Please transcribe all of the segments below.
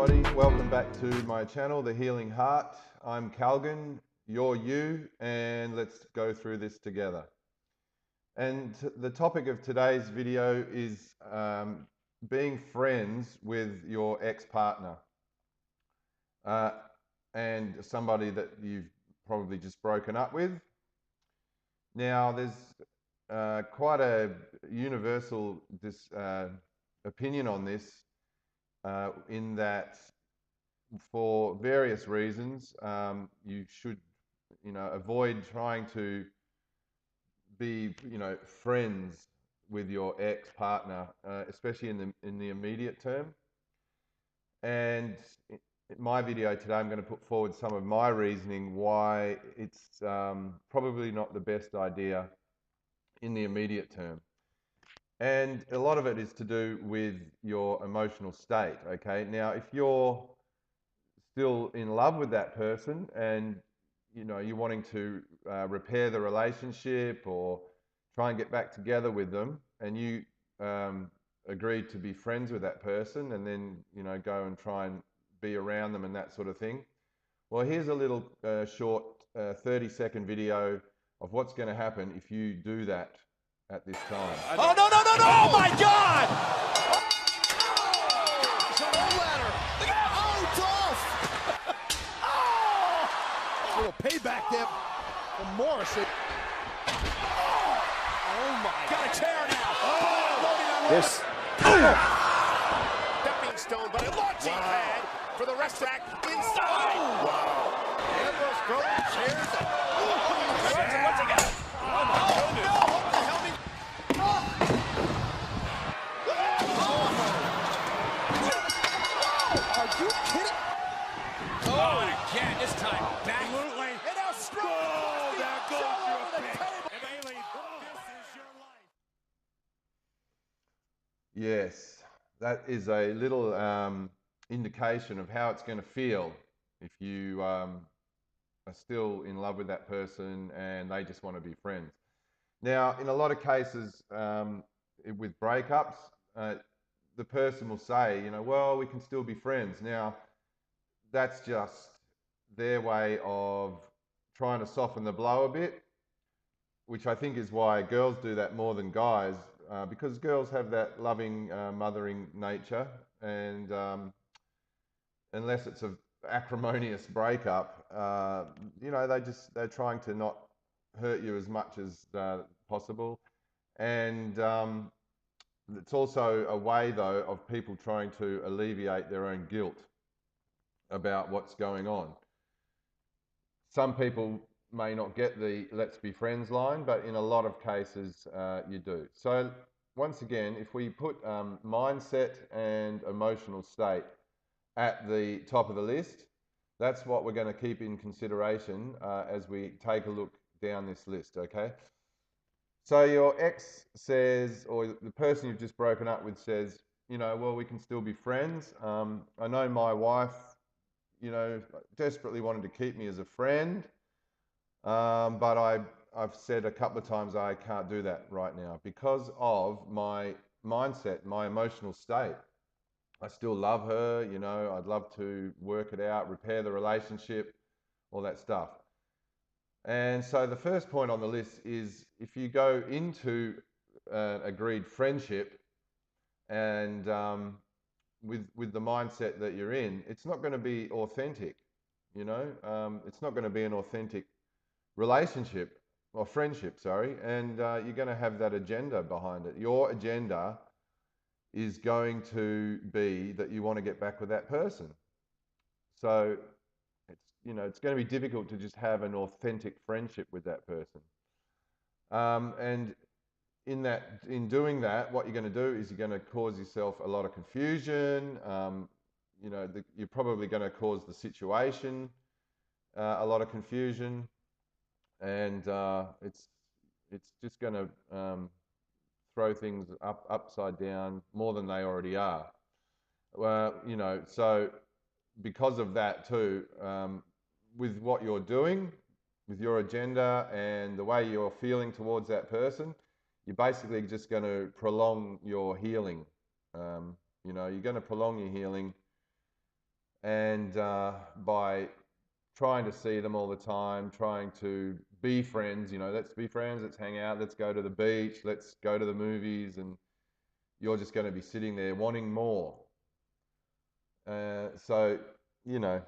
everybody, welcome back to my channel, The Healing Heart. I'm Calgan, you're you, and let's go through this together. And the topic of today's video is being friends with your ex-partner and somebody that you've probably just broken up with. Now, there's quite a universal opinion on this, in that for various reasons, you should, avoid trying to be, friends with your ex-partner, especially in the immediate term. And in my video today, I'm going to put forward some of my reasoning why it's probably not the best idea in the immediate term. And a lot of it is to do with your emotional state, okay? Now, if you're still in love with that person and, you're wanting to repair the relationship or try and get back together with them, and you agreed to be friends with that person and then, go and try and be around them and that sort of thing. Well, here's a little short 30-second video of what's going to happen if you do that at this time. Oh, no, no, no, no! Oh, my God! It's on the ladder. Oh, Dolph! Oh! A little payback there from Morrison. Oh, my. Got a chair now. Oh! This. Stepping stone, but a launching pad for the rest act inside. Oh. Wow. Ambrose throwing chairs. What's he got? Oh, my goodness. Are you kidding? Oh, and again, this time back. Absolutely. And now straight. Oh, there goes your pick. And Bailey, this is your life. Yes, that is a little indication of how it's going to feel if you are still in love with that person and they just want to be friends. Now, in a lot of cases with breakups, the person will say, well, we can still be friends. Now, that's just their way of trying to soften the blow a bit, which I think is why girls do that more than guys, because girls have that loving, mothering nature, and unless it's an acrimonious breakup, they're trying to not hurt you as much as possible. And it's also a way, though, of people trying to alleviate their own guilt about what's going on. Some people may not get the let's be friends line, but in a lot of cases you do. So once again, if we put mindset and emotional state at the top of the list, that's what we're going to keep in consideration as we take a look down this list, okay? So your ex says, or the person you've just broken up with says, well, we can still be friends. I know my wife, desperately wanted to keep me as a friend, but I've said a couple of times I can't do that right now because of my mindset, my emotional state. I still love her, I'd love to work it out, repair the relationship, all that stuff. And so the first point on the list is if you go into an agreed friendship and with the mindset that you're in, it's not going to be authentic, it's not going to be an authentic relationship or friendship, sorry, and you're going to have that agenda behind it. Your agenda is going to be that you want to get back with that person. So it's going to be difficult to just have an authentic friendship with that person. And in doing that, what you're going to do is you're going to cause yourself a lot of confusion. You're probably going to cause the situation a lot of confusion, and it's just going to throw things upside down more than they already are. Well, so because of that too, with what you're doing, with your agenda and the way you're feeling towards that person, you're basically just going to prolong your healing. You're going to prolong your healing And by trying to see them all the time, trying to be friends, let's be friends, let's hang out, let's go to the beach, let's go to the movies, and you're just going to be sitting there wanting more. So, you know,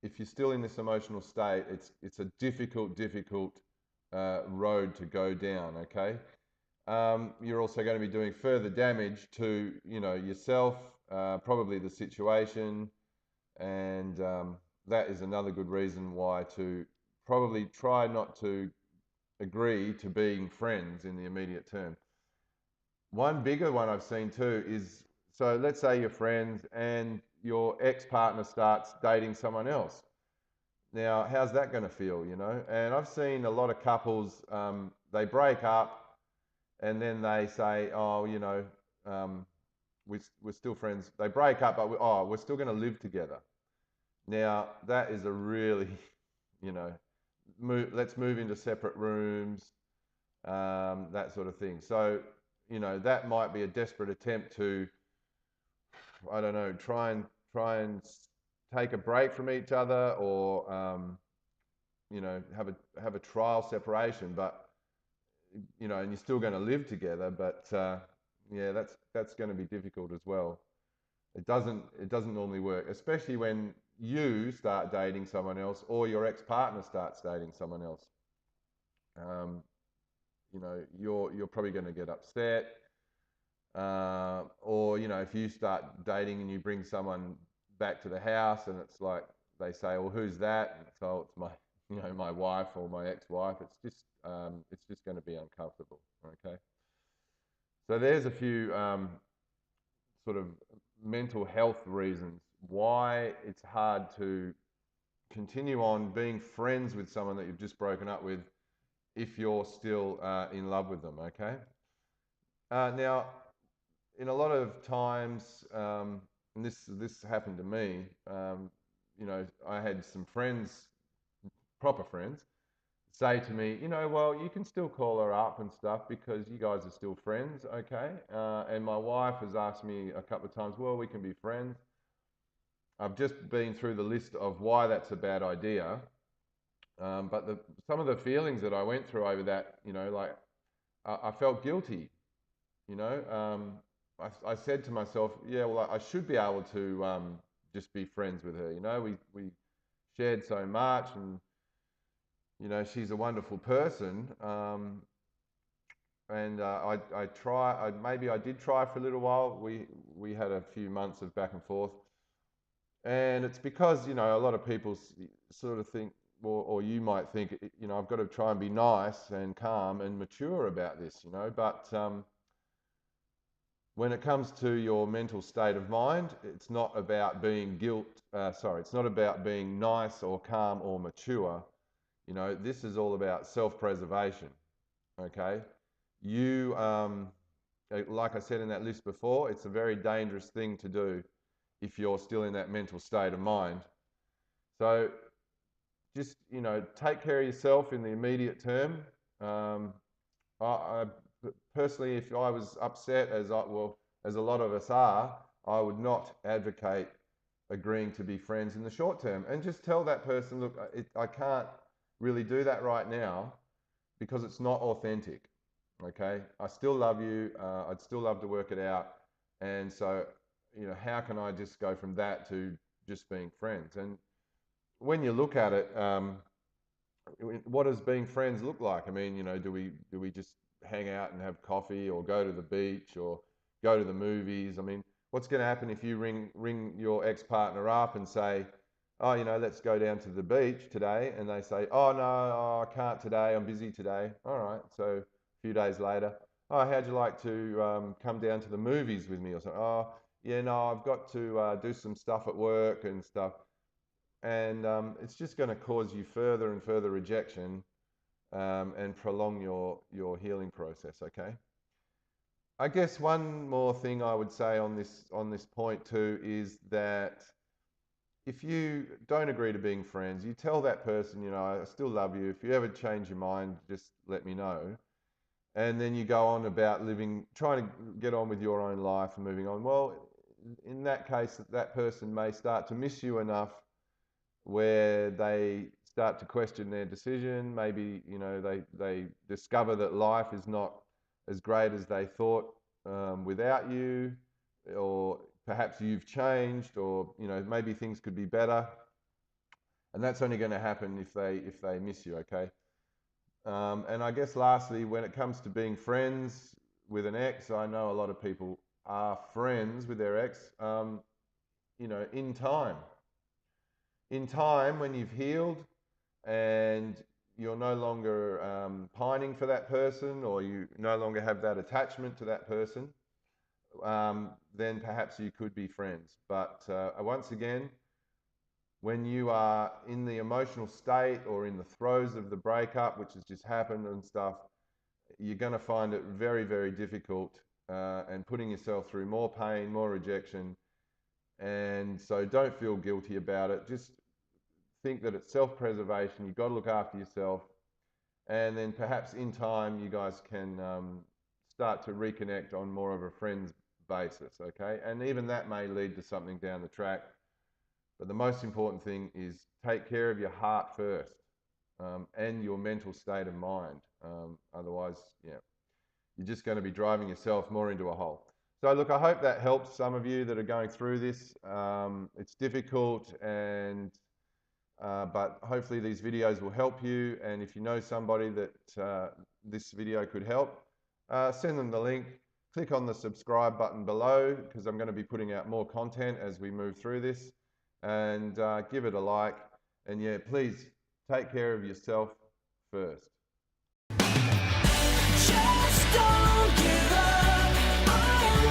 if you're still in this emotional state, it's a difficult road to go down. Okay, you're also going to be doing further damage to yourself, probably the situation, and that is another good reason why to probably try not to agree to being friends in the immediate term. One bigger one I've seen too is, so let's say you're friends and your ex-partner starts dating someone else. Now, how's that going to feel, And I've seen a lot of couples, they break up and then they say, oh, we're still friends. They break up, but we're still going to live together. Now, that is a really, let's move into separate rooms, that sort of thing. So, that might be a desperate attempt to, I don't know, try and take a break from each other, or have a trial separation, but and you're still going to live together, but yeah, that's going to be difficult as well. It doesn't normally work, especially when you start dating someone else or your ex-partner starts dating someone else. You're probably going to get upset, or if you start dating and you bring someone back to the house and it's like they say, well, who's that? And so it's my my wife or my ex-wife. It's just going to be uncomfortable. Okay, so there's a few sort of mental health reasons why it's hard to continue on being friends with someone that you've just broken up with if you're still in love with them. Okay, now, in a lot of times, and this happened to me, I had some friends, proper friends, say to me, well, you can still call her up and stuff because you guys are still friends, okay? And my wife has asked me a couple of times, well, we can be friends. I've just been through the list of why that's a bad idea. But some of the feelings that I went through over that, like I felt guilty, you know. I said to myself, yeah, well, I should be able to just be friends with her. We shared so much, and she's a wonderful person. And maybe I did try for a little while. We had a few months of back and forth, and it's because a lot of people sort of think, or you might think, I've got to try and be nice and calm and mature about this, but when it comes to your mental state of mind, it's not about being it's not about being nice or calm or mature. This is all about self-preservation. Okay, you like I said in that list before, it's a very dangerous thing to do if you're still in that mental state of mind. So just take care of yourself in the immediate term. I personally, if I was upset, as a lot of us are, I would not advocate agreeing to be friends in the short term, and just tell that person, look, I can't really do that right now because it's not authentic. Okay, I still love you. I'd still love to work it out, and so how can I just go from that to just being friends? And when you look at it, what does being friends look like? I mean, do we just hang out and have coffee, or go to the beach, or go to the movies? I mean, what's going to happen if you ring your ex-partner up and say, oh, let's go down to the beach today, and they say, oh no, I can't today, I'm busy today. All right, so a few days later, oh, how'd you like to come down to the movies with me, or something? Oh, yeah, no, I've got to do some stuff at work and stuff. And it's just going to cause you further and further rejection, and prolong your healing process. Okay. I guess one more thing I would say on this point too is that if you don't agree to being friends, you tell that person, I still love you. If you ever change your mind, just let me know. And then you go on about trying to get on with your own life and moving on. Well, in that case, that person may start to miss you enough where they start to question their decision. Maybe, you know, they discover that life is not as great as they thought without you, or perhaps you've changed, or, you know, maybe things could be better. And that's only going to happen if they miss you, okay? And I guess lastly, when it comes to being friends with an ex, I know a lot of people are friends with their ex, you know, in time. In time, when you've healed and you're no longer pining for that person, or you no longer have that attachment to that person, then perhaps you could be friends. But once again, when you are in the emotional state or in the throes of the breakup, which has just happened and stuff, you're going to find it very, very difficult and putting yourself through more pain, more rejection. And so don't feel guilty about it. Just think that it's self-preservation. You've got to look after yourself. And then perhaps in time, you guys can start to reconnect on more of a friend's basis, okay? And even that may lead to something down the track. But the most important thing is take care of your heart first and your mental state of mind. Otherwise, yeah, you're just going to be driving yourself more into a hole. So look, I hope that helps some of you that are going through this. It's difficult, and but hopefully these videos will help you. And if you know somebody that this video could help, send them the link. Click on the subscribe button below, because I'm going to be putting out more content as we move through this. And give it a like. And yeah, please take care of yourself first. Just don't give up.